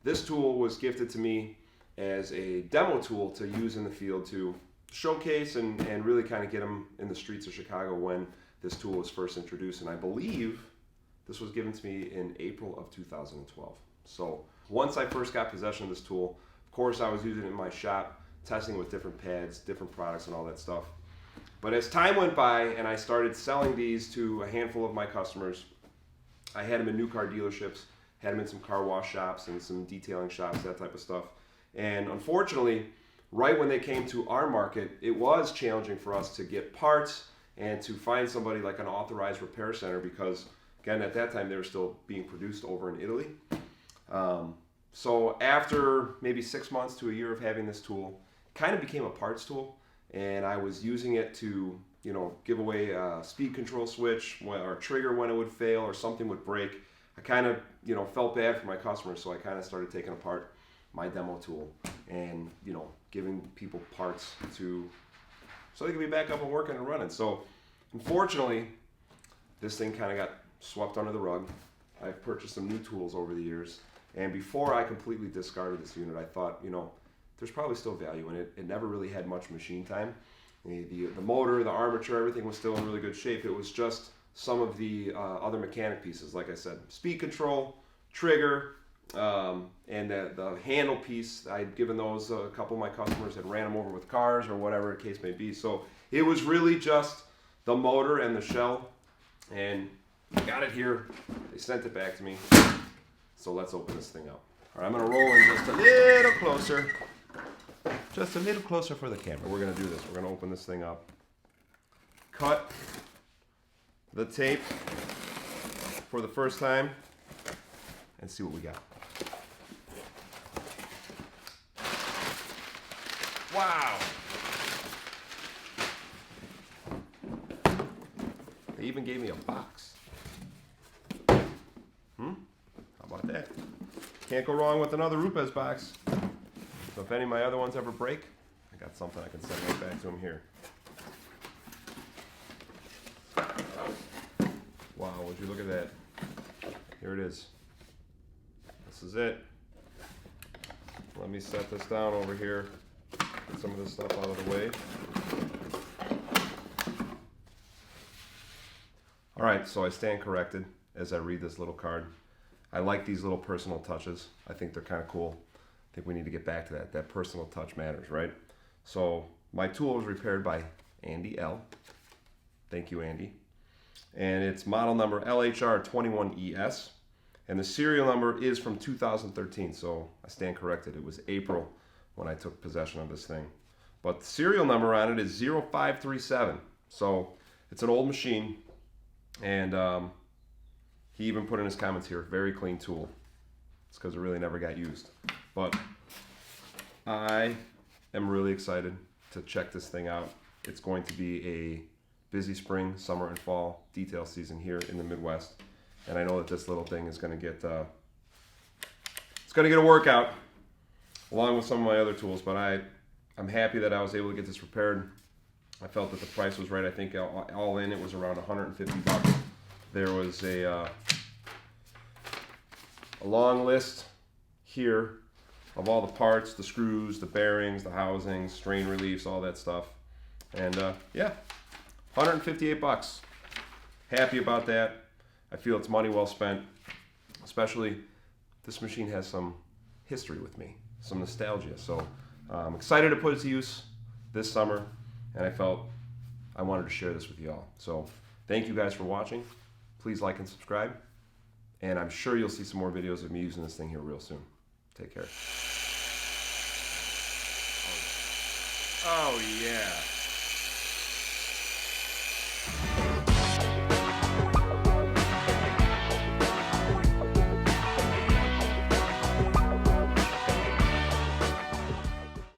this tool was gifted to me as a demo tool to use in the field to showcase and really kind of get them in the streets of Chicago when this tool was first introduced. And I believe this was given to me in April of 2012. So once I first got possession of this tool, of course I was using it in my shop, testing with different pads, different products and all that stuff. But as time went by and I started selling these to a handful of my customers, I had them in new car dealerships, had them in some car wash shops and some detailing shops, that type of stuff. And unfortunately, right when they came to our market, it was challenging for us to get parts and to find somebody like an authorized repair center because, again, at that time they were still being produced over in Italy. So after maybe 6 months to a year of having this tool, it kind of became a parts tool, and I was using it to, give away a speed control switch or a trigger when it would fail or something would break. I kind of, felt bad for my customers, so I kind of started taking apart my demo tool and, giving people parts so they could be back up and working and running. So unfortunately, this thing kind of got swept under the rug. I've purchased some new tools over the years, and before I completely discarded this unit, I thought, there's probably still value in it. It never really had much machine time. The motor, the armature, everything was still in really good shape. It was just some of the other mechanic pieces, like I said, speed control, trigger, and the handle piece. I'd given those, a couple of my customers had ran them over with cars or whatever the case may be. So it was really just the motor and the shell, and I got it here. They sent it back to me. So let's open this thing up. All right, I'm gonna roll in just a little closer. Just a little closer for the camera. We're gonna do this. We're gonna open this thing up. Cut the tape for the first time and see what we got. Wow. They even gave me a box. How about that? Can't go wrong with another Rupes box. So if any of my other ones ever break, I got something I can send right back to them here. Wow, would you look at that? Here it is. This is it. Let me set this down over here. Get some of this stuff out of the way. All right, so I stand corrected as I read this little card. I like these little personal touches. I think they're kind of cool. I think we need to get back to that. That personal touch matters, right? So my tool was repaired by Andy L. Thank you, Andy. And it's model number LHR21ES. And the serial number is from 2013, so I stand corrected. It was April when I took possession of this thing. But the serial number on it is 0537. So it's an old machine, and he even put in his comments here, very clean tool. It's because it really never got used. But I am really excited to check this thing out. It's going to be a busy spring, summer, and fall detail season here in the Midwest. And I know that this little thing is going to get a workout along with some of my other tools. But I'm happy that I was able to get this repaired. I felt that the price was right. I think all in it was around $150. There was a long list here of all the parts, the screws, the bearings, the housings, strain reliefs, all that stuff. And yeah, $158. Happy about that. I feel it's money well spent. Especially, this machine has some history with me, some nostalgia. So I'm excited to put it to use this summer, and I felt I wanted to share this with you all. So thank you guys for watching. Please like and subscribe. And I'm sure you'll see some more videos of me using this thing here real soon. Take care. Oh yeah.